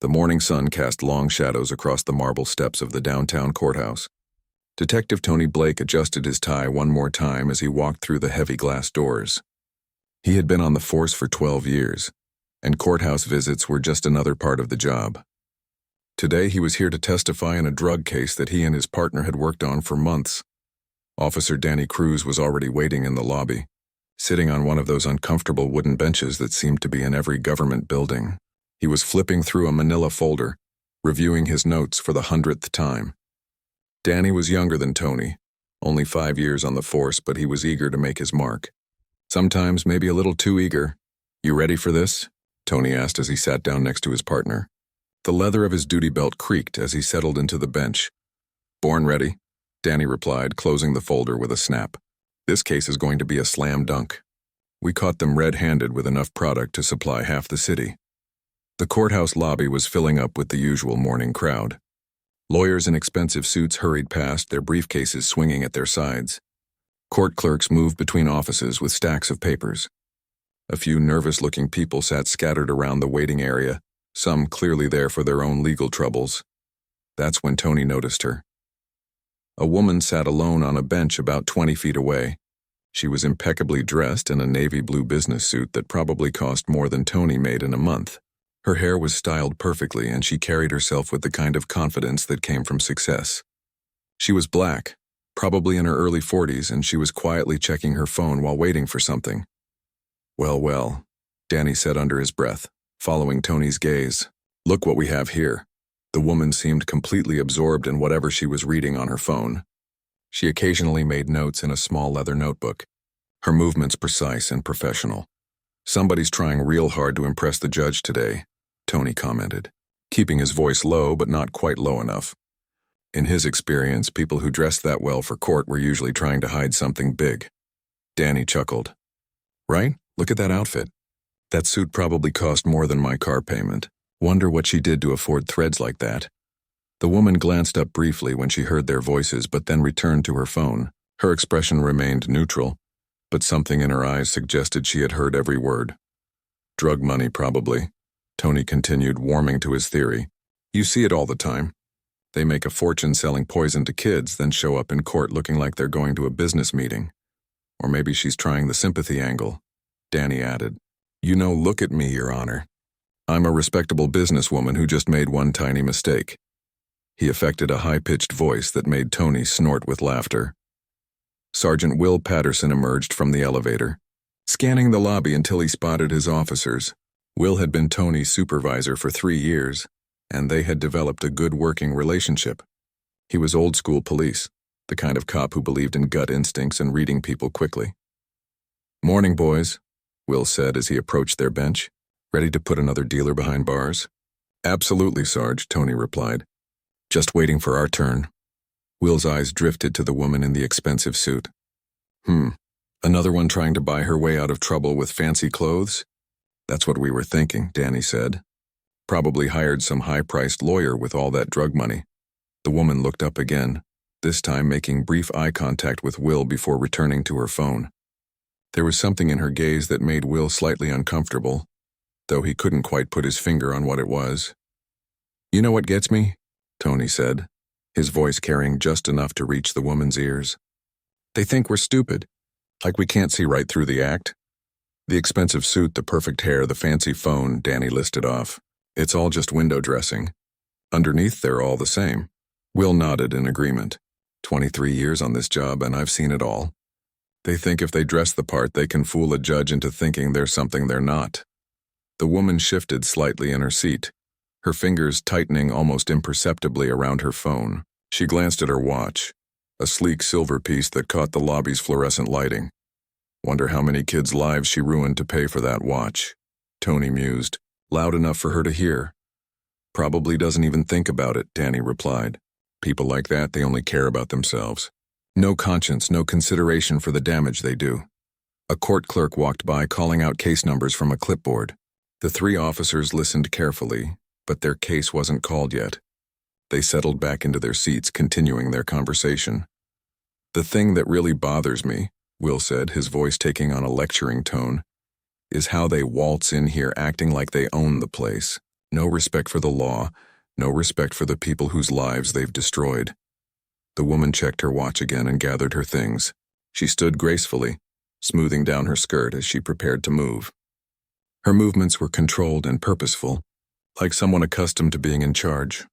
The morning sun cast long shadows across the marble steps of the downtown courthouse. Detective Tony Blake adjusted his tie one more time as he walked through the heavy glass doors. He had been on the force for 12 years, and courthouse visits were just another part of the job. Today he was here to testify in a drug case that he and his partner had worked on for months. Officer Danny Cruz was already waiting in the lobby, sitting on one of those uncomfortable wooden benches that seemed to be in every government building. He was flipping through a manila folder, reviewing his notes for the 100th time. Danny was younger than Tony, only 5 years on the force, but he was eager to make his mark. Sometimes maybe a little too eager. "You ready for this?" Tony asked as he sat down next to his partner. The leather of his duty belt creaked as he settled into the bench. "Born ready," Danny replied, closing the folder with a snap. "This case is going to be a slam dunk. We caught them red-handed with enough product to supply half the city." The courthouse lobby was filling up with the usual morning crowd. Lawyers in expensive suits hurried past, their briefcases swinging at their sides. Court clerks moved between offices with stacks of papers. A few nervous-looking people sat scattered around the waiting area, some clearly there for their own legal troubles. That's when Tony noticed her. A woman sat alone on a bench about 20 feet away. She was impeccably dressed in a navy blue business suit that probably cost more than Tony made in a month. Her hair was styled perfectly, and she carried herself with the kind of confidence that came from success. She was black, probably in her early 40s, and she was quietly checking her phone while waiting for something. Well, Danny said under his breath, following Tony's gaze. "Look what we have here." The woman seemed completely absorbed in whatever she was reading on her phone. She occasionally made notes in a small leather notebook, her movements precise and professional. "Somebody's trying real hard to impress the judge today," Tony commented, keeping his voice low but not quite low enough. In his experience, people who dressed that well for court were usually trying to hide something big. Danny chuckled. "Right? Look at that outfit. That suit probably cost more than my car payment. Wonder what she did to afford threads like that." The woman glanced up briefly when she heard their voices, but then returned to her phone. Her expression remained neutral, but something in her eyes suggested she had heard every word. "Drug money, probably," Tony continued, warming to his theory. "You see it all the time. They make a fortune selling poison to kids, then show up in court looking like they're going to a business meeting. Or maybe she's trying the sympathy angle," Danny added. "You know, look at me, Your Honor. I'm a respectable businesswoman who just made one tiny mistake." He affected a high-pitched voice that made Tony snort with laughter. Sergeant Will Patterson emerged from the elevator, scanning the lobby until he spotted his officers. Will had been Tony's supervisor for 3 years, and they had developed a good working relationship. He was old-school police, the kind of cop who believed in gut instincts and reading people quickly. "Morning, boys," Will said as he approached their bench. "Ready to put another dealer behind bars?" "Absolutely, Sarge," Tony replied. "Just waiting for our turn." Will's eyes drifted to the woman in the expensive suit. Another one trying to buy her way out of trouble with fancy clothes?" "That's what we were thinking," Danny said. "Probably hired some high-priced lawyer with all that drug money." The woman looked up again, this time making brief eye contact with Will before returning to her phone. There was something in her gaze that made Will slightly uncomfortable, though he couldn't quite put his finger on what it was. "You know what gets me?" Tony said, his voice carrying just enough to reach the woman's ears. "They think we're stupid, like we can't see right through the act." The expensive suit, the perfect hair, the fancy phone, Danny listed off. "It's all just window dressing. Underneath, they're all the same." Will nodded in agreement. 23 years on this job, and I've seen it all. They think if they dress the part, they can fool a judge into thinking they're something they're not. The woman shifted slightly in her seat, her fingers tightening almost imperceptibly around her phone. She glanced at her watch, a sleek silver piece that caught the lobby's fluorescent lighting. Wonder how many kids' lives she ruined to pay for that watch, Tony mused, loud enough for her to hear. "Probably doesn't even think about it," Danny replied. "People like that, they only care about themselves. No conscience, no consideration for the damage they do." A court clerk walked by calling out case numbers from a clipboard. The 3 officers listened carefully, but their case wasn't called yet. They settled back into their seats, continuing their conversation. "The thing that really bothers me," Will said, his voice taking on a lecturing tone, "is how they waltz in here acting like they own the place. No respect for the law, no respect for the people whose lives they've destroyed. The woman checked her watch again and gathered her things. She stood gracefully, smoothing down her skirt as she prepared to move. Her movements were controlled and purposeful, like someone accustomed to being in charge.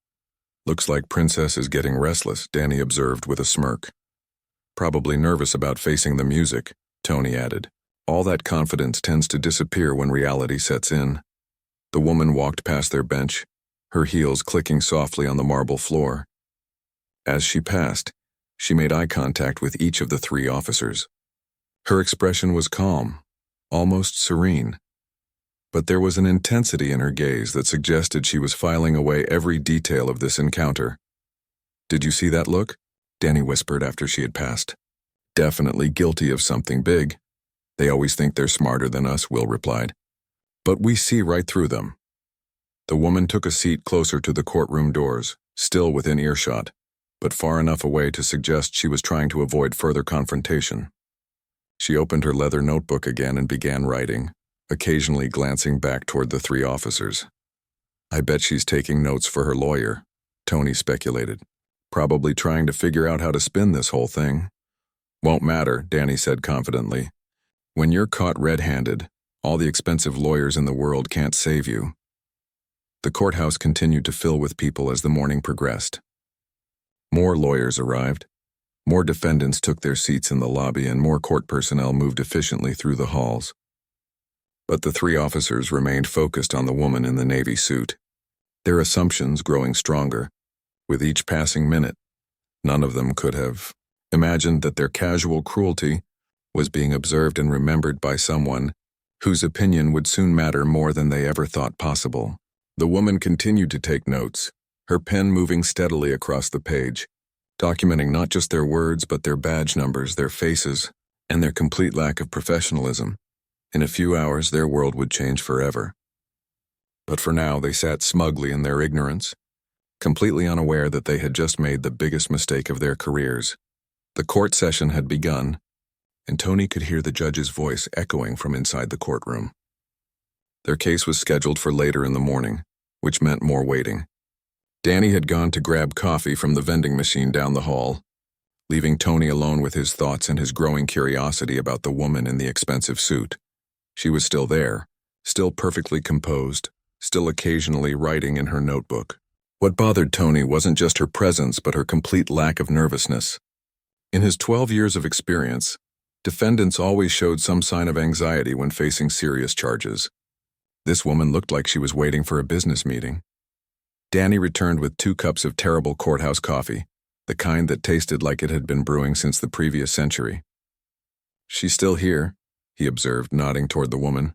"Looks like Princess is getting restless," Danny observed with a smirk. "Probably nervous about facing the music," Tony added. "All that confidence tends to disappear when reality sets in." The woman walked past their bench, her heels clicking softly on the marble floor. As she passed, she made eye contact with each of the three officers. Her expression was calm, almost serene. But there was an intensity in her gaze that suggested she was filing away every detail of this encounter. "Did you see that look?" Danny whispered after she had passed. "Definitely guilty of something big. They always think they're smarter than us," Will replied. "But we see right through them." The woman took a seat closer to the courtroom doors, still within earshot, but far enough away to suggest she was trying to avoid further confrontation. She opened her leather notebook again and began writing, occasionally glancing back toward the three officers. "I bet she's taking notes for her lawyer," Tony speculated. "Probably trying to figure out how to spin this whole thing." "Won't matter," Danny said confidently. "When you're caught red-handed, all the expensive lawyers in the world can't save you." The courthouse continued to fill with people as the morning progressed. More lawyers arrived. More defendants took their seats in the lobby, and more court personnel moved efficiently through the halls. But the three officers remained focused on the woman in the navy suit, their assumptions growing stronger. With each passing minute, none of them could have imagined that their casual cruelty was being observed and remembered by someone whose opinion would soon matter more than they ever thought possible. The woman continued to take notes, her pen moving steadily across the page, documenting not just their words but their badge numbers, their faces, and their complete lack of professionalism. In a few hours, their world would change forever. But for now, they sat smugly in their ignorance, completely unaware that they had just made the biggest mistake of their careers. The court session had begun, and Tony could hear the judge's voice echoing from inside the courtroom. Their case was scheduled for later in the morning, which meant more waiting. Danny had gone to grab coffee from the vending machine down the hall, leaving Tony alone with his thoughts and his growing curiosity about the woman in the expensive suit. She was still there, still perfectly composed, still occasionally writing in her notebook. What bothered Tony wasn't just her presence but her complete lack of nervousness. In his 12 years of experience, defendants always showed some sign of anxiety when facing serious charges. This woman looked like she was waiting for a business meeting. Danny returned with 2 cups of terrible courthouse coffee, the kind that tasted like it had been brewing since the previous century. "She's still here," he observed, nodding toward the woman.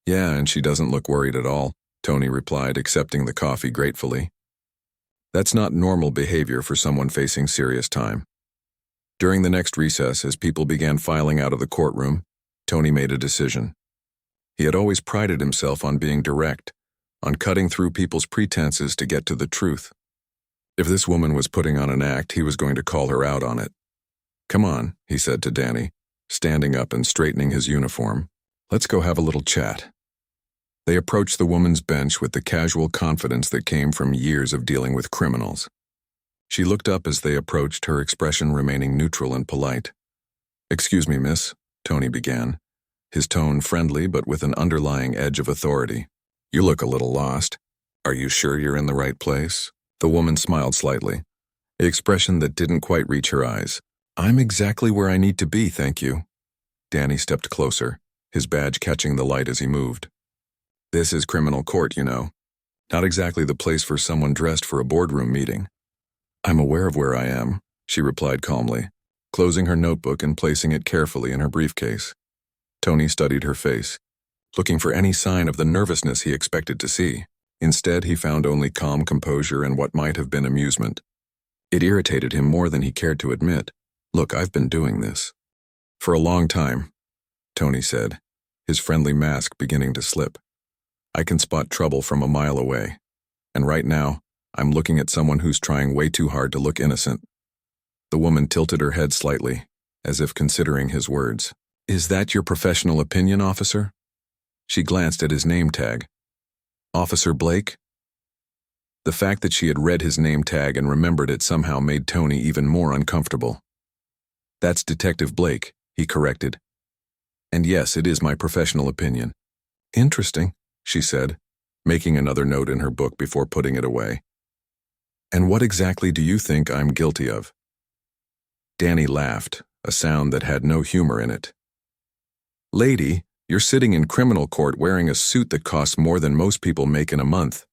"Yeah, and she doesn't look worried at all," Tony replied, accepting the coffee gratefully. That's not normal behavior for someone facing serious time. During the next recess, as people began filing out of the courtroom, Tony made a decision. He had always prided himself on being direct, on cutting through people's pretenses to get to the truth. If this woman was putting on an act, he was going to call her out on it. "Come on," he said to Danny, standing up and straightening his uniform. "Let's go have a little chat." They approached the woman's bench with the casual confidence that came from years of dealing with criminals. She looked up as they approached, her expression remaining neutral and polite. "Excuse me, miss," Tony began, his tone friendly but with an underlying edge of authority. "You look a little lost. Are you sure you're in the right place?" The woman smiled slightly, an expression that didn't quite reach her eyes. "I'm exactly where I need to be, thank you." Danny stepped closer, his badge catching the light as he moved. "This is criminal court, you know. Not exactly the place for someone dressed for a boardroom meeting." "I'm aware of where I am," she replied calmly, closing her notebook and placing it carefully in her briefcase. Tony studied her face, looking for any sign of the nervousness he expected to see. Instead, he found only calm composure and what might have been amusement. It irritated him more than he cared to admit. "Look, I've been doing this for a long time," Tony said, his friendly mask beginning to slip. "I can spot trouble from a mile away, and right now, I'm looking at someone who's trying way too hard to look innocent." The woman tilted her head slightly, as if considering his words. "Is that your professional opinion, officer?" She glanced at his name tag. "Officer Blake?" The fact that she had read his name tag and remembered it somehow made Tony even more uncomfortable. "That's Detective Blake," he corrected. "And yes, it is my professional opinion." "Interesting," she said, making another note in her book before putting it away. "And what exactly do you think I'm guilty of?" Danny laughed, a sound that had no humor in it. "Lady, you're sitting in criminal court wearing a suit that costs more than most people make in a month.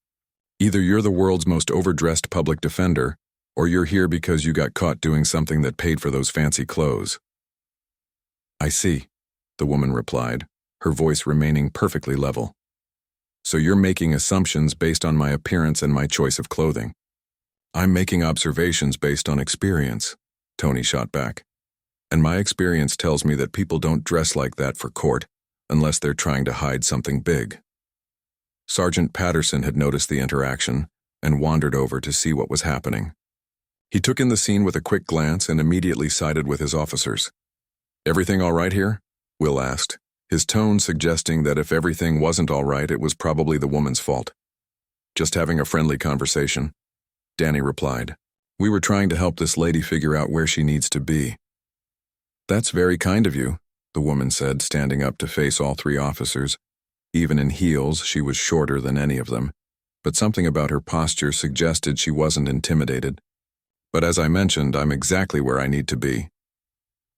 Either you're the world's most overdressed public defender, or you're here because you got caught doing something that paid for those fancy clothes." "I see," the woman replied, her voice remaining perfectly level. "So you're making assumptions based on my appearance and my choice of clothing." "I'm making observations based on experience," Tony shot back. "And my experience tells me that people don't dress like that for court unless they're trying to hide something big." Sergeant Patterson had noticed the interaction and wandered over to see what was happening. He took in the scene with a quick glance and immediately sided with his officers. "Everything all right here?" Will asked, his tone suggesting that if everything wasn't all right, it was probably the woman's fault. "Just having a friendly conversation," Danny replied. "We were trying to help this lady figure out where she needs to be." "That's very kind of you," the woman said, standing up to face all three officers. Even in heels, she was shorter than any of them, but something about her posture suggested she wasn't intimidated. "But as I mentioned, I'm exactly where I need to be."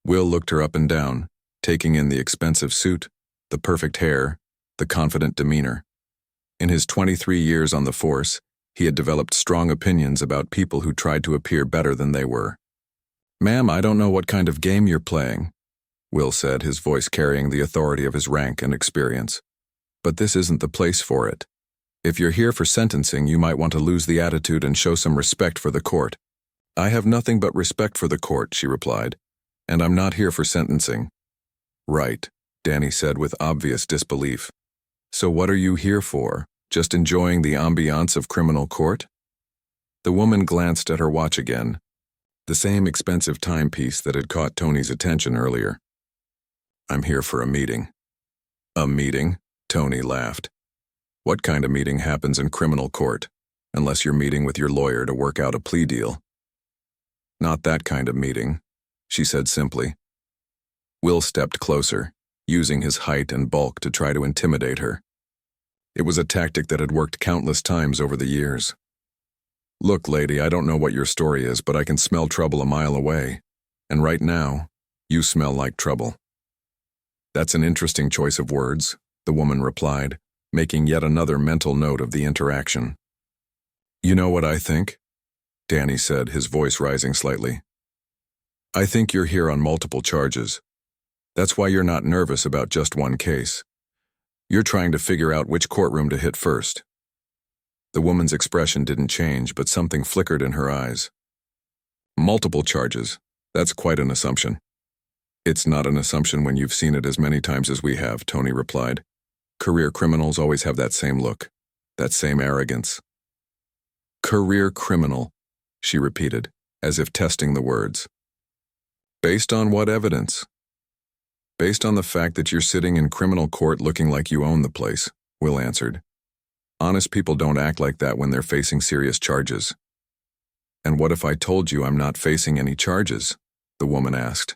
Will looked her up and down, taking in the expensive suit, the perfect hair, the confident demeanor. In his 23 years on the force, he had developed strong opinions about people who tried to appear better than they were. "Ma'am, I don't know what kind of game you're playing," Will said, his voice carrying the authority of his rank and experience. "But this isn't the place for it. If you're here for sentencing, you might want to lose the attitude and show some respect for the court." "I have nothing but respect for the court," she replied, "and I'm not here for sentencing." "Right," Danny said with obvious disbelief. "So what are you here for? Just enjoying the ambiance of criminal court?" The woman glanced at her watch again, the same expensive timepiece that had caught Tony's attention earlier. "I'm here for a meeting." "A meeting?" Tony laughed. "What kind of meeting happens in criminal court, unless you're meeting with your lawyer to work out a plea deal?" "Not that kind of meeting," she said simply. Will stepped closer, using his height and bulk to try to intimidate her. It was a tactic that had worked countless times over the years. "Look, lady, I don't know what your story is, but I can smell trouble a mile away. And right now, you smell like trouble." "That's an interesting choice of words," the woman replied, making yet another mental note of the interaction. "You know what I think?" Danny said, his voice rising slightly. "I think you're here on multiple charges. That's why you're not nervous about just one case. You're trying to figure out which courtroom to hit first." The woman's expression didn't change, but something flickered in her eyes. "Multiple charges. That's quite an assumption." "It's not an assumption when you've seen it as many times as we have," Tony replied. "Career criminals always have that same look, that same arrogance." "Career criminal," she repeated, as if testing the words. "Based on what evidence?" "Based on the fact that you're sitting in criminal court looking like you own the place," Will answered. "Honest people don't act like that when they're facing serious charges." "And what if I told you I'm not facing any charges?" the woman asked.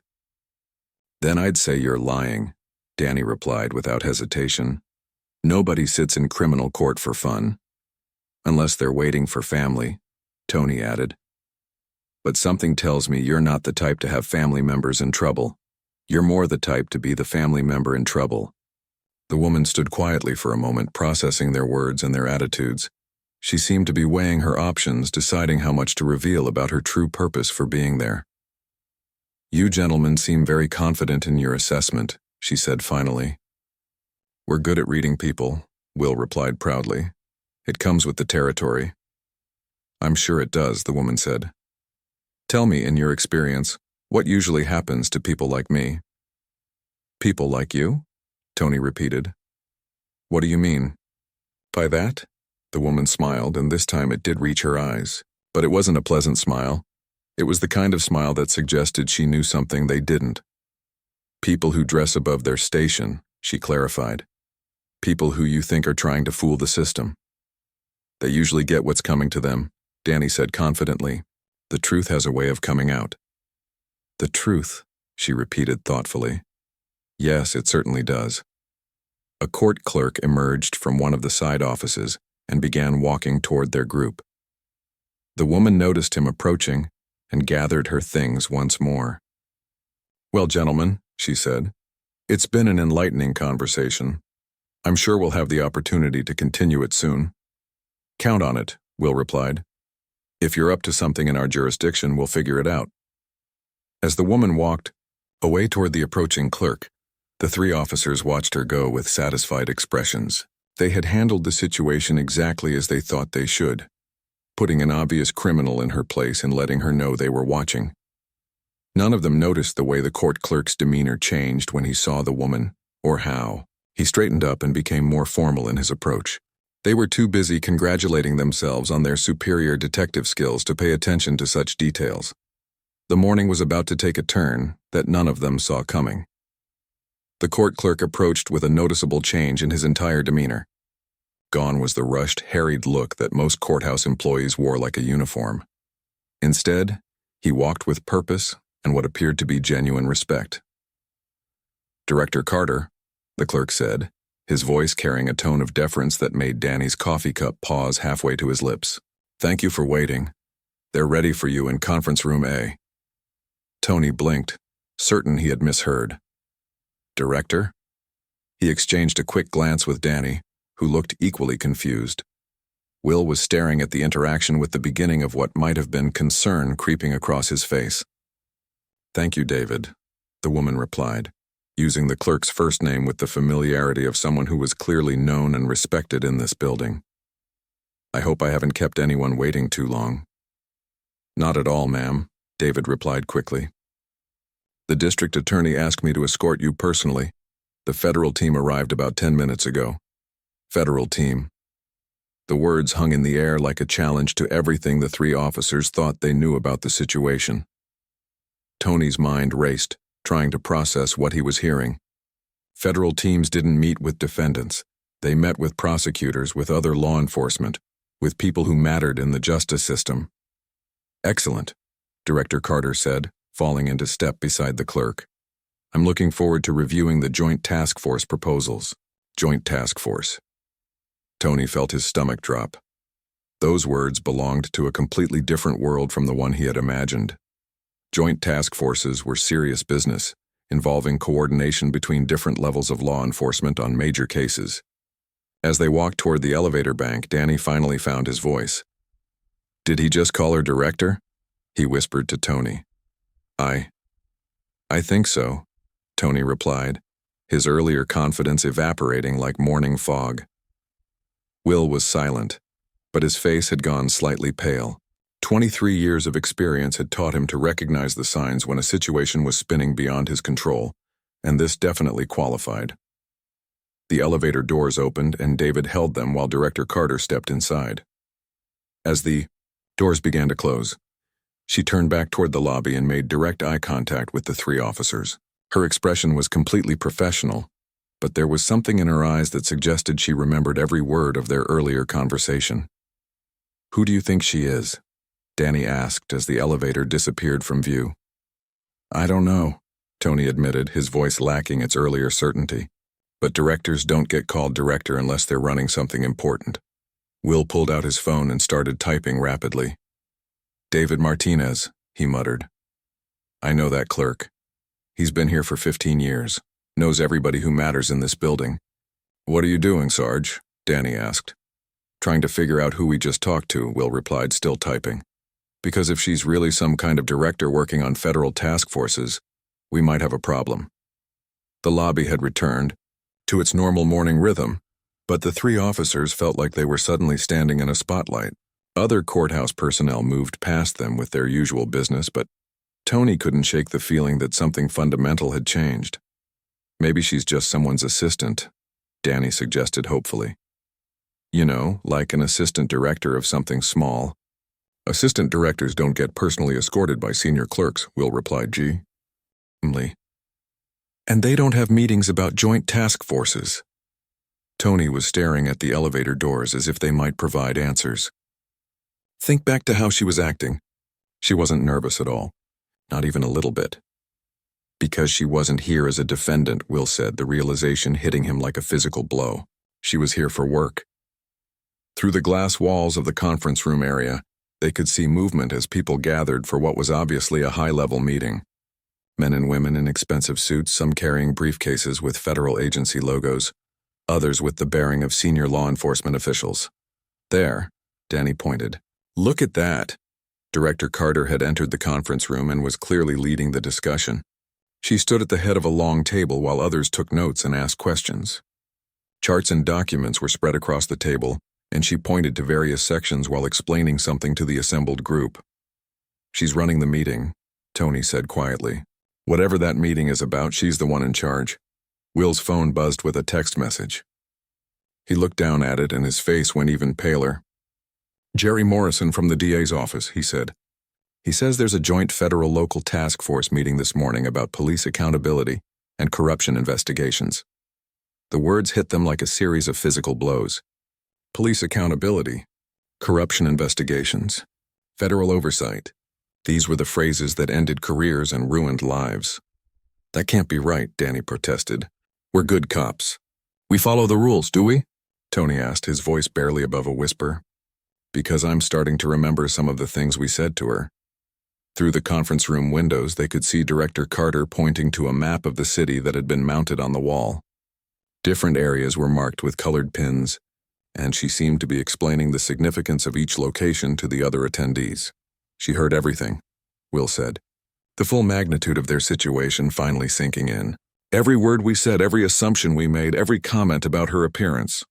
"Then I'd say you're lying," Danny replied without hesitation. "Nobody sits in criminal court for fun. Unless they're waiting for family," Tony added. "But something tells me you're not the type to have family members in trouble. You're more the type to be the family member in trouble." The woman stood quietly for a moment, processing their words and their attitudes. She seemed to be weighing her options, deciding how much to reveal about her true purpose for being there. "You gentlemen seem very confident in your assessment," she said finally. "We're good at reading people," Will replied proudly. "It comes with the territory." "I'm sure it does," the woman said. "Tell me, in your experience, what usually happens to people like me?" "People like you?" Tony repeated. "What do you mean?" "By that?" The woman smiled, and this time it did reach her eyes. But it wasn't a pleasant smile. It was the kind of smile that suggested she knew something they didn't. "People who dress above their station," she clarified. "People who you think are trying to fool the system." They usually get what's coming to them, Danny said confidently. The truth has a way of coming out. The truth, she repeated thoughtfully. Yes, it certainly does. A court clerk emerged from one of the side offices and began walking toward their group. The woman noticed him approaching and gathered her things once more. Well, gentlemen, she said, it's been an enlightening conversation. I'm sure we'll have the opportunity to continue it soon. Count on it, Will replied. If you're up to something in our jurisdiction, we'll figure it out. As the woman walked away toward the approaching clerk, the three officers watched her go with satisfied expressions. They had handled the situation exactly as they thought they should, putting an obvious criminal in her place and letting her know they were watching. None of them noticed the way the court clerk's demeanor changed when he saw the woman, or how. He straightened up and became more formal in his approach. They were too busy congratulating themselves on their superior detective skills to pay attention to such details. The morning was about to take a turn that none of them saw coming. The court clerk approached with a noticeable change in his entire demeanor. Gone was the rushed, harried look that most courthouse employees wore like a uniform. Instead, he walked with purpose and what appeared to be genuine respect. Director Carter, the clerk said, his voice carrying a tone of deference that made Danny's coffee cup pause halfway to his lips. Thank you for waiting. They're ready for you in conference room A. Tony blinked, certain he had misheard. Director? He exchanged a quick glance with Danny, who looked equally confused. Will was staring at the interaction with the beginning of what might have been concern creeping across his face. Thank you, David, the woman replied, using the clerk's first name with the familiarity of someone who was clearly known and respected in this building. I hope I haven't kept anyone waiting too long. Not at all, ma'am, David replied quickly. The district attorney asked me to escort you personally. The federal team arrived about 10 minutes ago. Federal team. The words hung in the air like a challenge to everything the three officers thought they knew about the situation. Tony's mind raced, trying to process what he was hearing. Federal teams didn't meet with defendants. They met with prosecutors, with other law enforcement, with people who mattered in the justice system. Excellent, Director Carter said, falling into step beside the clerk. I'm looking forward to reviewing the Joint Task Force proposals. Joint Task Force. Tony felt his stomach drop. Those words belonged to a completely different world from the one he had imagined. Joint task forces were serious business, involving coordination between different levels of law enforcement on major cases. As they walked toward the elevator bank, Danny finally found his voice. Did he just call her director? He whispered to Tony. I think so, Tony replied, his earlier confidence evaporating like morning fog. Will was silent, but his face had gone slightly pale. 23 years of experience had taught him to recognize the signs when a situation was spinning beyond his control, and this definitely qualified. The elevator doors opened and David held them while Director Carter stepped inside. As the doors began to close, she turned back toward the lobby and made direct eye contact with the three officers. Her expression was completely professional, but there was something in her eyes that suggested she remembered every word of their earlier conversation. Who do you think she is? Danny asked as the elevator disappeared from view. I don't know, Tony admitted, his voice lacking its earlier certainty. But directors don't get called director unless they're running something important. Will pulled out his phone and started typing rapidly. David Martinez, he muttered. I know that clerk. He's been here for 15 years, knows everybody who matters in this building. What are you doing, Sarge? Danny asked. Trying to figure out who we just talked to, Will replied, still typing. Because if she's really some kind of director working on federal task forces, we might have a problem. The lobby had returned to its normal morning rhythm, but the three officers felt like they were suddenly standing in a spotlight. Other courthouse personnel moved past them with their usual business, but Tony couldn't shake the feeling that something fundamental had changed. Maybe she's just someone's assistant, Danny suggested hopefully. You know, like an assistant director of something small. Assistant directors don't get personally escorted by senior clerks, Will replied G. And they don't have meetings about joint task forces. Tony was staring at the elevator doors as if they might provide answers. Think back to how she was acting. She wasn't nervous at all, not even a little bit. Because she wasn't here as a defendant, Will said, the realization hitting him like a physical blow. She was here for work. Through the glass walls of the conference room area, they could see movement as people gathered for what was obviously a high-level meeting. Men and women in expensive suits, some carrying briefcases with federal agency logos, others with the bearing of senior law enforcement officials. There, Danny pointed. Look at that. Director Carter had entered the conference room and was clearly leading the discussion. She stood at the head of a long table while others took notes and asked questions. Charts and documents were spread across the table, and she pointed to various sections while explaining something to the assembled group. She's running the meeting, Tony said quietly. Whatever that meeting is about, she's the one in charge. Will's phone buzzed with a text message. He looked down at it and his face went even paler. Jerry Morrison from the DA's office, he said. He says there's a joint federal-local task force meeting this morning about police accountability and corruption investigations. The words hit them like a series of physical blows. Police accountability, corruption investigations, federal oversight. These were the phrases that ended careers and ruined lives. That can't be right, Danny protested. We're good cops. We follow the rules, do we? Tony asked, his voice barely above a whisper. Because I'm starting to remember some of the things we said to her. Through the conference room windows, they could see Director Carter pointing to a map of the city that had been mounted on the wall. Different areas were marked with colored pins, and she seemed to be explaining the significance of each location to the other attendees. She heard everything, Will said, the full magnitude of their situation finally sinking in. Every word we said, every assumption we made, every comment about her appearance.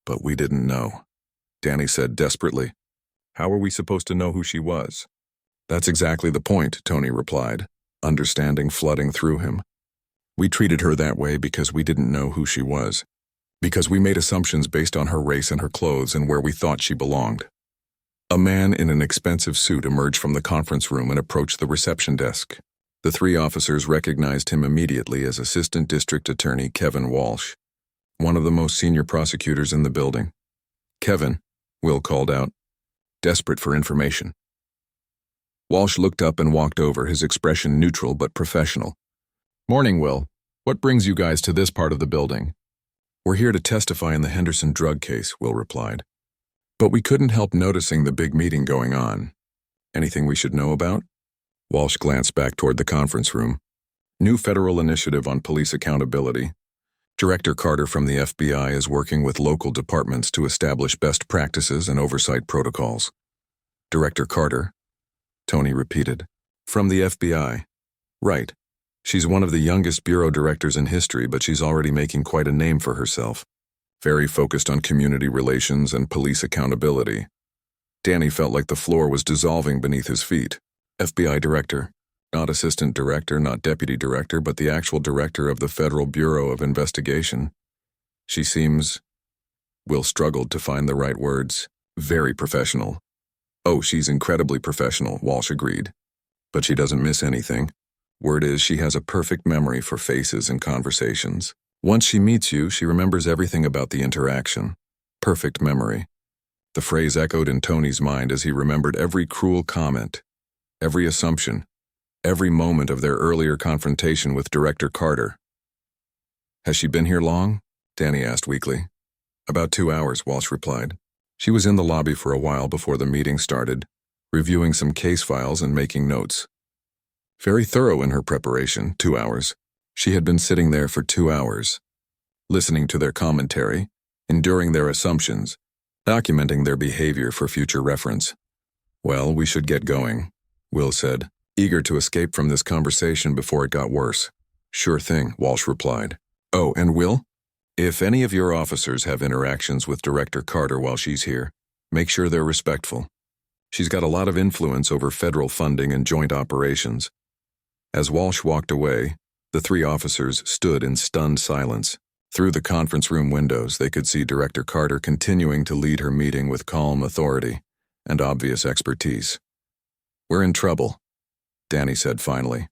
But we didn't know, Danny said desperately. How were we supposed to know who she was? That's exactly the point, Tony replied, understanding flooding through him. We treated her that way because we didn't know who she was. Because we made assumptions based on her race and her clothes and where we thought she belonged. A man in an expensive suit emerged from the conference room and approached the reception desk. The three officers recognized him immediately as Assistant District Attorney Kevin Walsh, one of the most senior prosecutors in the building. Kevin, Will called out, desperate for information. Walsh looked up and walked over, his expression neutral but professional. Morning, Will. What brings you guys to this part of the building? We're here to testify in the Henderson drug case, Will replied. But we couldn't help noticing the big meeting going on. Anything we should know about? Walsh glanced back toward the conference room. New federal initiative on police accountability. Director Carter from the FBI is working with local departments to establish best practices and oversight protocols. Director Carter, Tony repeated. From the FBI. Right. She's one of the youngest bureau directors in history, but she's already making quite a name for herself. Very focused on community relations and police accountability. Danny felt like the floor was dissolving beneath his feet. FBI director. Not assistant director, not deputy director, but the actual director of the Federal Bureau of Investigation. She seems... Will struggled to find the right words. Very professional. Oh, she's incredibly professional, Walsh agreed. But she doesn't miss anything. Word is she has a perfect memory for faces and conversations. Once she meets you, she remembers everything about the interaction. Perfect memory. The phrase echoed in Tony's mind as he remembered every cruel comment, every assumption, every moment of their earlier confrontation with Director Carter. Has she been here long? Danny asked weakly. About 2 hours, Walsh replied. She was in the lobby for a while before the meeting started, reviewing some case files and making notes. Very thorough in her preparation, 2 hours. She had been sitting there for 2 hours, listening to their commentary, enduring their assumptions, documenting their behavior for future reference. Well, we should get going, Will said, eager to escape from this conversation before it got worse. Sure thing, Walsh replied. Oh, and Will? If any of your officers have interactions with Director Carter while she's here, make sure they're respectful. She's got a lot of influence over federal funding and joint operations. As Walsh walked away, the three officers stood in stunned silence. Through the conference room windows, they could see Director Carter continuing to lead her meeting with calm authority and obvious expertise. We're in trouble, Danny said finally.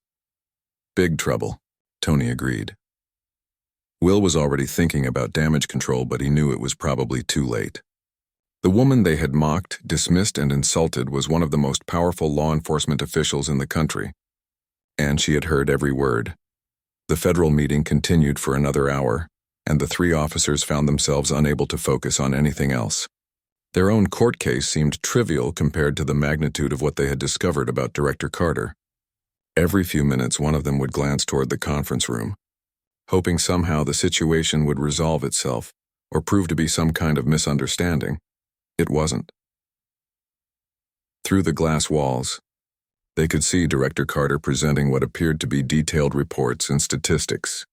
Big trouble, Tony agreed. Will was already thinking about damage control, but he knew it was probably too late. The woman they had mocked, dismissed, and insulted was one of the most powerful law enforcement officials in the country, and she had heard every word. The federal meeting continued for another hour, and the three officers found themselves unable to focus on anything else. Their own court case seemed trivial compared to the magnitude of what they had discovered about Director Carter. Every few minutes, one of them would glance toward the conference room, hoping somehow the situation would resolve itself or prove to be some kind of misunderstanding. It wasn't. Through the glass walls, they could see Director Carter presenting what appeared to be detailed reports and statistics,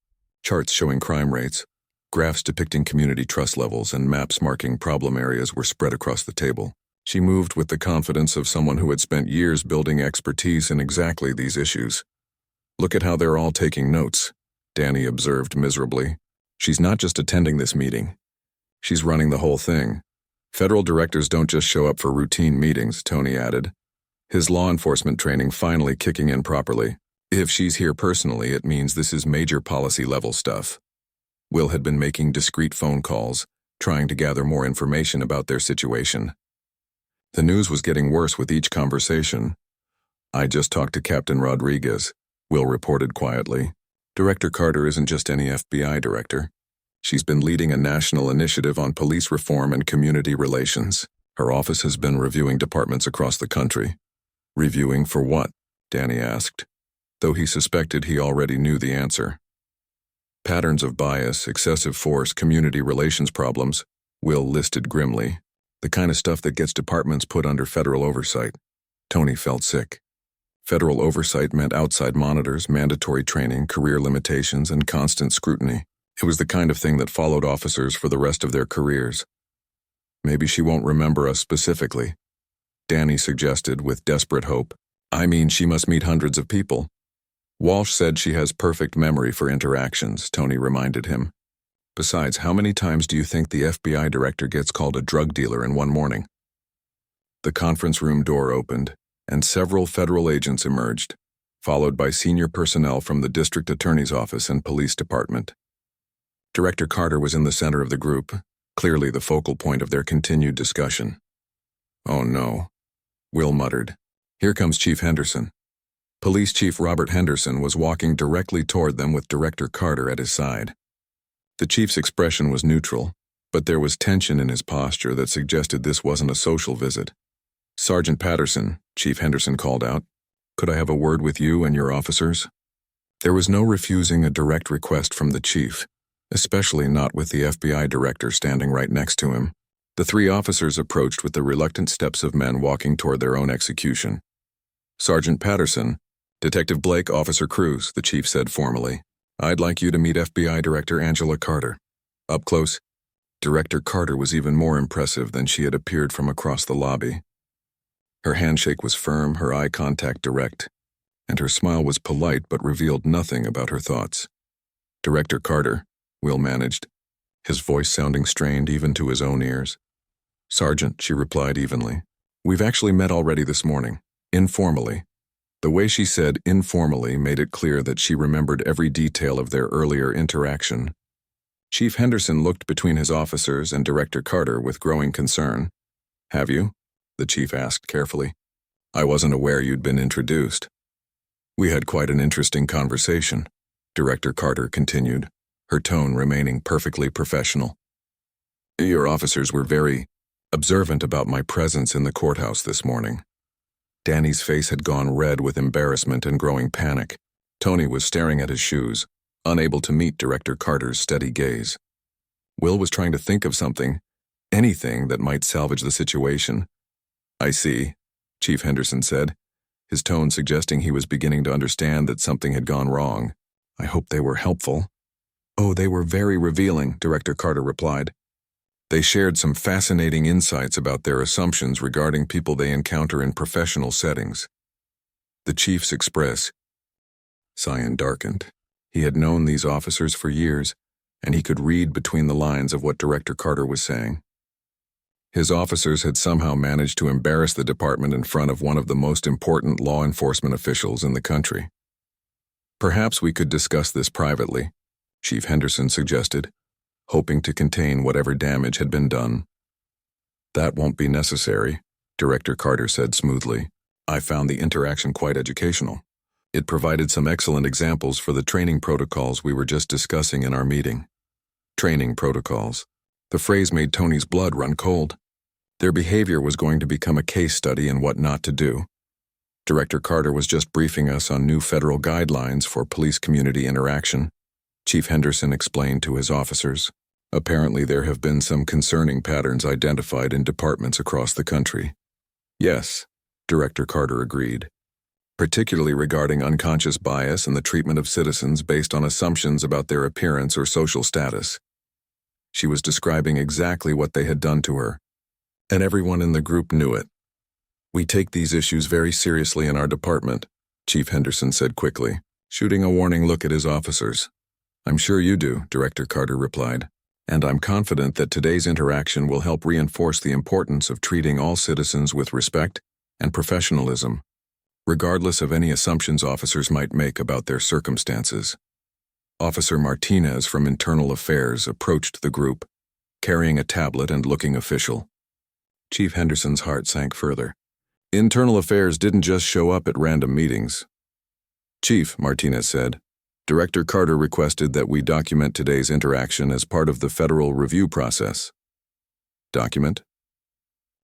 charts showing crime rates, graphs depicting community trust levels, and maps marking problem areas were spread across the table. She moved with the confidence of someone who had spent years building expertise in exactly these issues. "Look at how they're all taking notes," Danny observed miserably. "She's not just attending this meeting. She's running the whole thing. Federal directors don't just show up for routine meetings," Tony added, his law enforcement training finally kicking in properly. "If she's here personally, it means this is major policy-level stuff." Will had been making discreet phone calls, trying to gather more information about their situation. The news was getting worse with each conversation. "I just talked to Captain Rodriguez," Will reported quietly. "Director Carter isn't just any FBI director. She's been leading a national initiative on police reform and community relations. Her office has been reviewing departments across the country." "Reviewing for what?" Danny asked, though he suspected he already knew the answer. "Patterns of bias, excessive force, community relations problems," Will listed grimly. "The kind of stuff that gets departments put under federal oversight." Tony felt sick. Federal oversight meant outside monitors, mandatory training, career limitations, and constant scrutiny. It was the kind of thing that followed officers for the rest of their careers. "Maybe she won't remember us specifically," Danny suggested with desperate hope. "I mean, she must meet hundreds of people." "Walsh said she has perfect memory for interactions," Tony reminded him. "Besides, how many times do you think the FBI director gets called a drug dealer in one morning?" The conference room door opened, and several federal agents emerged, followed by senior personnel from the district attorney's office and police department. Director Carter was in the center of the group, clearly the focal point of their continued discussion. "Oh no," Will muttered. "Here comes Chief Henderson." Police Chief Robert Henderson was walking directly toward them with Director Carter at his side. The chief's expression was neutral, but there was tension in his posture that suggested this wasn't a social visit. "Sergeant Patterson," Chief Henderson called out, "could I have a word with you and your officers?" There was no refusing a direct request from the chief, especially not with the FBI director standing right next to him. The three officers approached with the reluctant steps of men walking toward their own execution. "Sergeant Patterson, Detective Blake, Officer Cruz," the chief said formally. "I'd like you to meet FBI Director Angela Carter. Up close." Director Carter was even more impressive than she had appeared from across the lobby. Her handshake was firm, her eye contact direct, and her smile was polite but revealed nothing about her thoughts. "Director Carter," Will managed, his voice sounding strained even to his own ears. "Sergeant," she replied evenly. "We've actually met already this morning, informally." The way she said informally made it clear that she remembered every detail of their earlier interaction. Chief Henderson looked between his officers and Director Carter with growing concern. "Have you?" the chief asked carefully. "I wasn't aware you'd been introduced." "We had quite an interesting conversation," Director Carter continued, her tone remaining perfectly professional. "Your officers were very observant about my presence in the courthouse this morning." Danny's face had gone red with embarrassment and growing panic. Tony was staring at his shoes, unable to meet Director Carter's steady gaze. Will was trying to think of something, anything that might salvage the situation. "I see," Chief Henderson said, his tone suggesting he was beginning to understand that something had gone wrong. "I hope they were helpful." "Oh, they were very revealing," Director Carter replied. "They shared some fascinating insights about their assumptions regarding people they encounter in professional settings." The chief's expression darkened. He had known these officers for years, and he could read between the lines of what Director Carter was saying. His officers had somehow managed to embarrass the department in front of one of the most important law enforcement officials in the country. "Perhaps we could discuss this privately," Chief Henderson suggested, hoping to contain whatever damage had been done. That won't be necessary, Director Carter said smoothly. I found the interaction quite educational. It provided some excellent examples for the training protocols we were just discussing in our meeting. Training protocols. The phrase made Tony's blood run cold. Their behavior was going to become a case study in what not to do. Director Carter was just briefing us on new federal guidelines for police-community interaction, Chief Henderson explained to his officers. Apparently there have been some concerning patterns identified in departments across the country. Yes, Director Carter agreed, particularly regarding unconscious bias and the treatment of citizens based on assumptions about their appearance or social status. She was describing exactly what they had done to her, and everyone in the group knew it. We take these issues very seriously in our department, Chief Henderson said quickly, shooting a warning look at his officers. I'm sure you do, Director Carter replied, and I'm confident that today's interaction will help reinforce the importance of treating all citizens with respect and professionalism, regardless of any assumptions officers might make about their circumstances. Officer Martinez from Internal Affairs approached the group, carrying a tablet and looking official. Chief Henderson's heart sank further. Internal Affairs didn't just show up at random meetings. Chief, Martinez said, Director Carter requested that we document today's interaction as part of the federal review process. Document?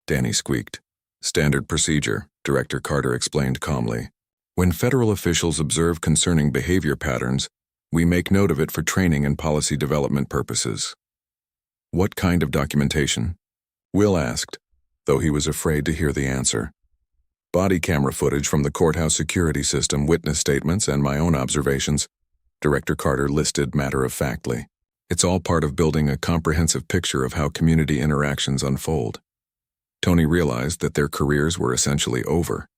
Danny squeaked. Standard procedure, Director Carter explained calmly. When federal officials observe concerning behavior patterns, we make note of it for training and policy development purposes. What kind of documentation? Will asked, though he was afraid to hear the answer. Body camera footage from the courthouse security system, witness statements, and my own observations, Director Carter listed matter-of-factly. It's all part of building a comprehensive picture of how community interactions unfold. Tony realized that their careers were essentially over.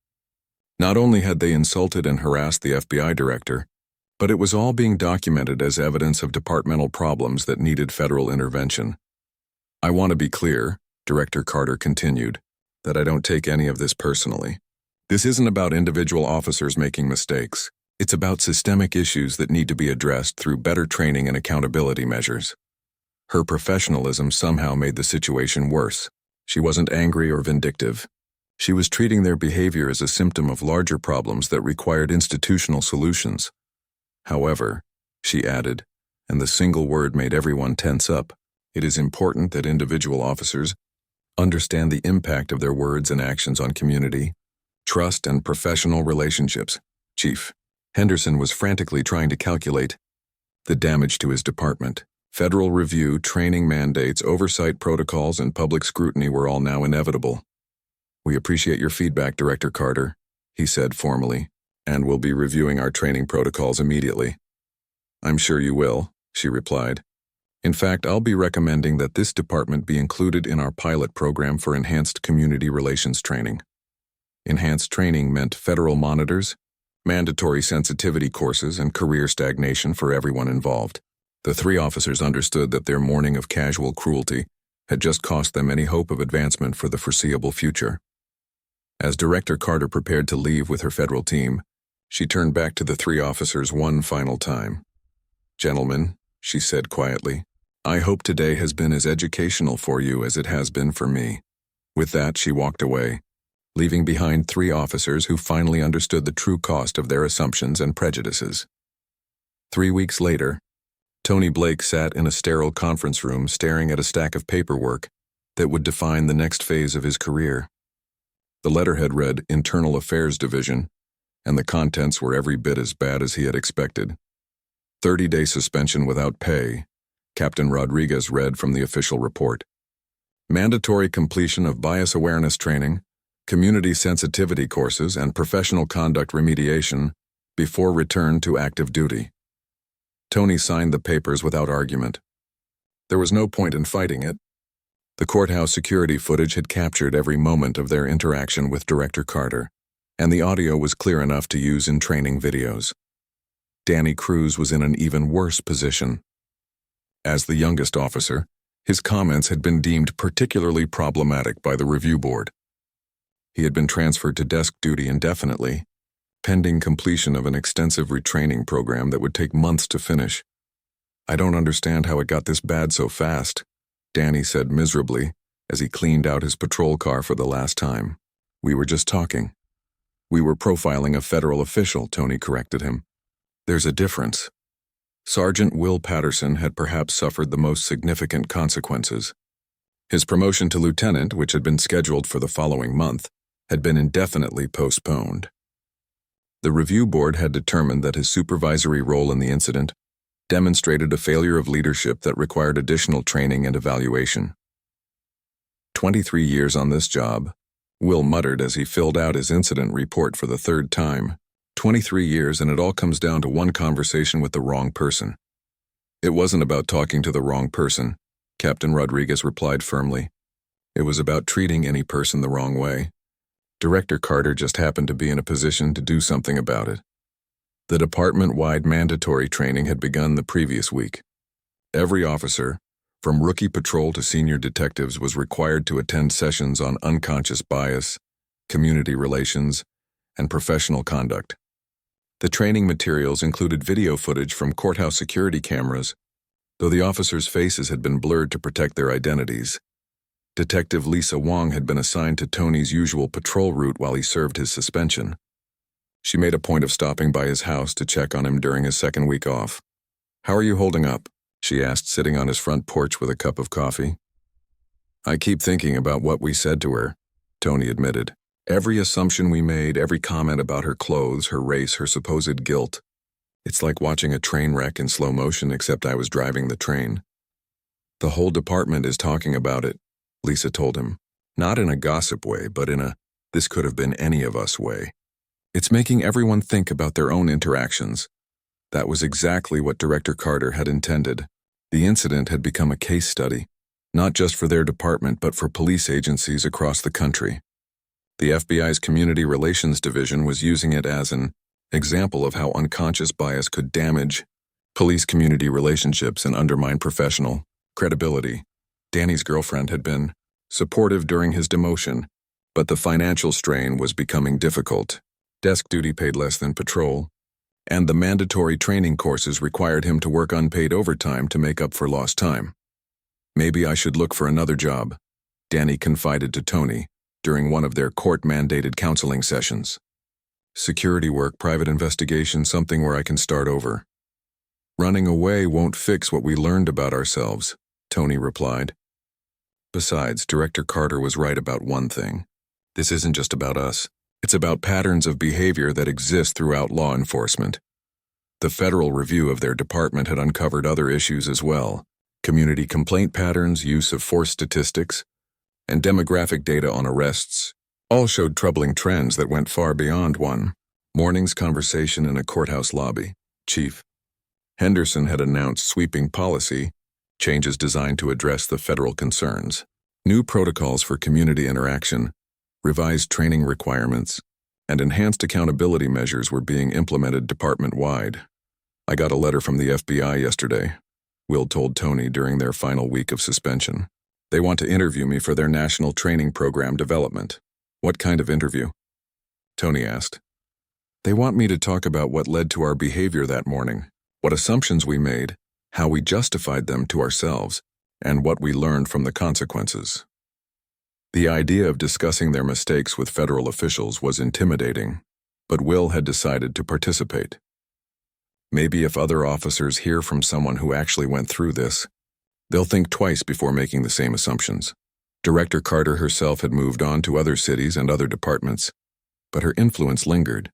Not only had they insulted and harassed the FBI director, but it was all being documented as evidence of departmental problems that needed federal intervention. I want to be clear, Director Carter continued, that I don't take any of this personally. This isn't about individual officers making mistakes. It's about systemic issues that need to be addressed through better training and accountability measures. Her professionalism somehow made the situation worse. She wasn't angry or vindictive. She was treating their behavior as a symptom of larger problems that required institutional solutions. However, she added, and the single word made everyone tense up, it is important that individual officers understand the impact of their words and actions on community, trust, and professional relationships. Chief Henderson was frantically trying to calculate the damage to his department. Federal review, training mandates, oversight protocols, and public scrutiny were all now inevitable. We appreciate your feedback, Director Carter, he said formally, and we'll be reviewing our training protocols immediately. I'm sure you will, she replied. In fact, I'll be recommending that this department be included in our pilot program for enhanced community relations training. Enhanced training meant federal monitors, mandatory sensitivity courses, and career stagnation for everyone involved. The three officers understood that their morning of casual cruelty had just cost them any hope of advancement for the foreseeable future. As Director Carter prepared to leave with her federal team, she turned back to the three officers one final time. Gentlemen, she said quietly, I hope today has been as educational for you as it has been for me. With that, she walked away, leaving behind three officers who finally understood the true cost of their assumptions and prejudices. 3 weeks later, Tony Blake sat in a sterile conference room staring at a stack of paperwork that would define the next phase of his career. The letterhead read Internal Affairs Division, and the contents were every bit as bad as he had expected. 30-day suspension without pay, Captain Rodriguez read from the official report. Mandatory completion of bias awareness training, community sensitivity courses, and professional conduct remediation before return to active duty. Tony signed the papers without argument. There was no point in fighting it. The courthouse security footage had captured every moment of their interaction with Director Carter, and the audio was clear enough to use in training videos. Danny Cruz was in an even worse position. As the youngest officer, his comments had been deemed particularly problematic by the review board. He had been transferred to desk duty indefinitely, pending completion of an extensive retraining program that would take months to finish. I don't understand how it got this bad so fast, Danny said miserably as he cleaned out his patrol car for the last time. We were just talking. We were profiling a federal official, Tony corrected him. There's a difference. Sergeant Will Patterson had perhaps suffered the most significant consequences. His promotion to lieutenant, which had been scheduled for the following month, had been indefinitely postponed. The review board had determined that his supervisory role in the incident demonstrated a failure of leadership that required additional training and evaluation. 23 years on this job, Will muttered as he filled out his incident report for the third time. 23 years, and it all comes down to one conversation with the wrong person. It wasn't about talking to the wrong person, Captain Rodriguez replied firmly. It was about treating any person the wrong way. Director Carter just happened to be in a position to do something about it. The department-wide mandatory training had begun the previous week. Every officer, from rookie patrol to senior detectives, was required to attend sessions on unconscious bias, community relations, and professional conduct. The training materials included video footage from courthouse security cameras, though the officers' faces had been blurred to protect their identities. Detective Lisa Wong had been assigned to Tony's usual patrol route while he served his suspension. She made a point of stopping by his house to check on him during his second week off. "How are you holding up?" she asked, sitting on his front porch with a cup of coffee. "I keep thinking about what we said to her," Tony admitted. "Every assumption we made, every comment about her clothes, her race, her supposed guilt. It's like watching a train wreck in slow motion, except I was driving the train." "The whole department is talking about it," Lisa told him. "Not in a gossip way, but in a this could have been any of us way. It's making everyone think about their own interactions." That was exactly what Director Carter had intended. The incident had become a case study, not just for their department but for police agencies across the country. The FBI's Community Relations Division was using it as an example of how unconscious bias could damage police community relationships and undermine professional credibility. Danny's girlfriend had been supportive during his demotion, but the financial strain was becoming difficult. Desk duty paid less than patrol, and the mandatory training courses required him to work unpaid overtime to make up for lost time. "Maybe I should look for another job," Danny confided to Tony during one of their court-mandated counseling sessions. "Security work, private investigation, something where I can start over." "Running away won't fix what we learned about ourselves," Tony replied. Besides, Director Carter was right about one thing. This isn't just about us. It's about patterns of behavior that exist throughout law enforcement. The federal review of their department had uncovered other issues as well: community complaint patterns, use of force statistics, and demographic data on arrests. All showed troubling trends that went far beyond one morning's conversation in a courthouse lobby. Chief Henderson had announced sweeping policy changes designed to address the federal concerns. New protocols for community interaction, revised training requirements, and enhanced accountability measures were being implemented department-wide. "I got a letter from the FBI yesterday," Will told Tony during their final week of suspension. "They want to interview me for their national training program development." "What kind of interview?" Tony asked. "They want me to talk about what led to our behavior that morning, what assumptions we made, how we justified them to ourselves, and what we learned from the consequences." The idea of discussing their mistakes with federal officials was intimidating, but Will had decided to participate. Maybe if other officers hear from someone who actually went through this, they'll think twice before making the same assumptions. Director Carter herself had moved on to other cities and other departments, but her influence lingered.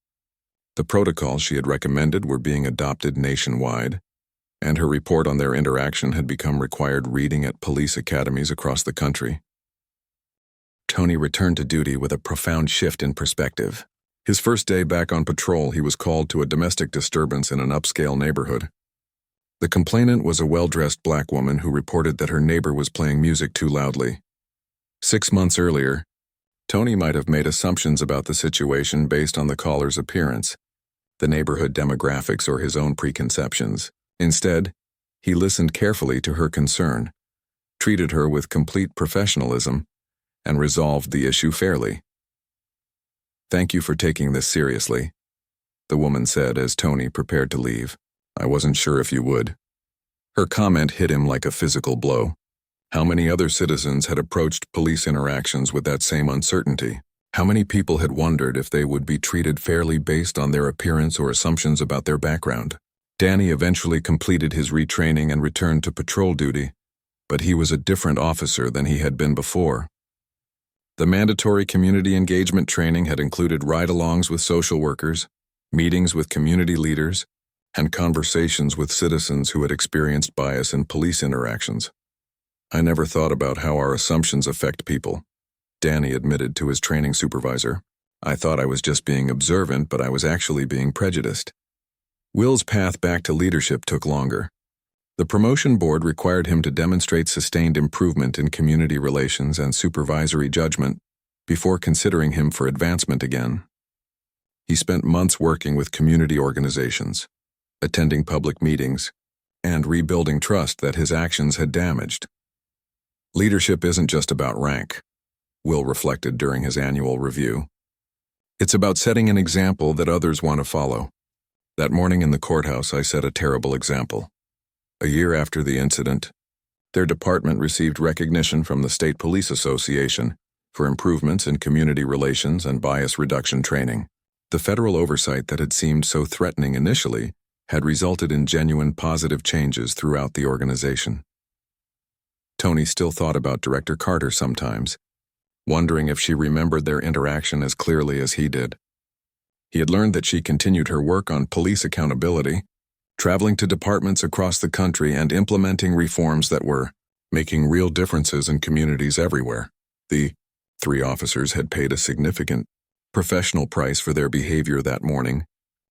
The protocols she had recommended were being adopted nationwide, and her report on their interaction had become required reading at police academies across the country. Tony returned to duty with a profound shift in perspective. His first day back on patrol, he was called to a domestic disturbance in an upscale neighborhood. The complainant was a well-dressed black woman who reported that her neighbor was playing music too loudly. 6 months earlier, Tony might have made assumptions about the situation based on the caller's appearance, the neighborhood demographics, or his own preconceptions. Instead, he listened carefully to her concern, treated her with complete professionalism, and resolved the issue fairly. "Thank you for taking this seriously," the woman said as Tony prepared to leave. "I wasn't sure if you would." Her comment hit him like a physical blow. How many other citizens had approached police interactions with that same uncertainty? How many people had wondered if they would be treated fairly based on their appearance or assumptions about their background? Danny eventually completed his retraining and returned to patrol duty, but he was a different officer than he had been before. The mandatory community engagement training had included ride-alongs with social workers, meetings with community leaders, and conversations with citizens who had experienced bias in police interactions. I never thought about how our assumptions affect people, Danny admitted to his training supervisor. I thought I was just being observant, but I was actually being prejudiced. Will's path back to leadership took longer. The promotion board required him to demonstrate sustained improvement in community relations and supervisory judgment before considering him for advancement again. He spent months working with community organizations, attending public meetings, and rebuilding trust that his actions had damaged. Leadership isn't just about rank, Will reflected during his annual review. It's about setting an example that others want to follow. That morning in the courthouse, I set a terrible example. A year after the incident, their department received recognition from the State Police Association for improvements in community relations and bias reduction training. The federal oversight that had seemed so threatening initially had resulted in genuine positive changes throughout the organization. Tony still thought about Director Carter sometimes, wondering if she remembered their interaction as clearly as he did. He had learned that she continued her work on police accountability, traveling to departments across the country and implementing reforms that were making real differences in communities everywhere. The 3 officers had paid a significant professional price for their behavior that morning,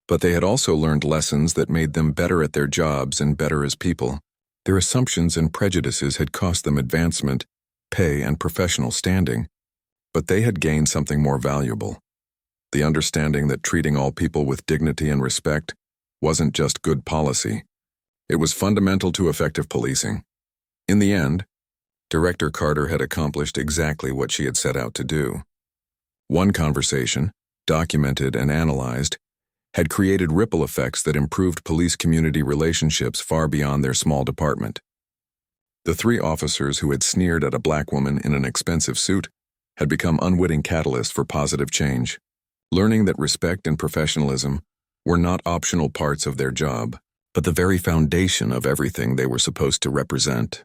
but they had also learned lessons that made them better at their jobs and better as people. Their assumptions and prejudices had cost them advancement, pay, and professional standing, but they had gained something more valuable: the understanding that treating all people with dignity and respect wasn't just good policy. It was fundamental to effective policing. In the end, Director Carter had accomplished exactly what she had set out to do. One conversation, documented and analyzed, had created ripple effects that improved police-community relationships far beyond their small department. The 3 officers who had sneered at a black woman in an expensive suit had become unwitting catalysts for positive change, learning that respect and professionalism were not optional parts of their job, but the very foundation of everything they were supposed to represent.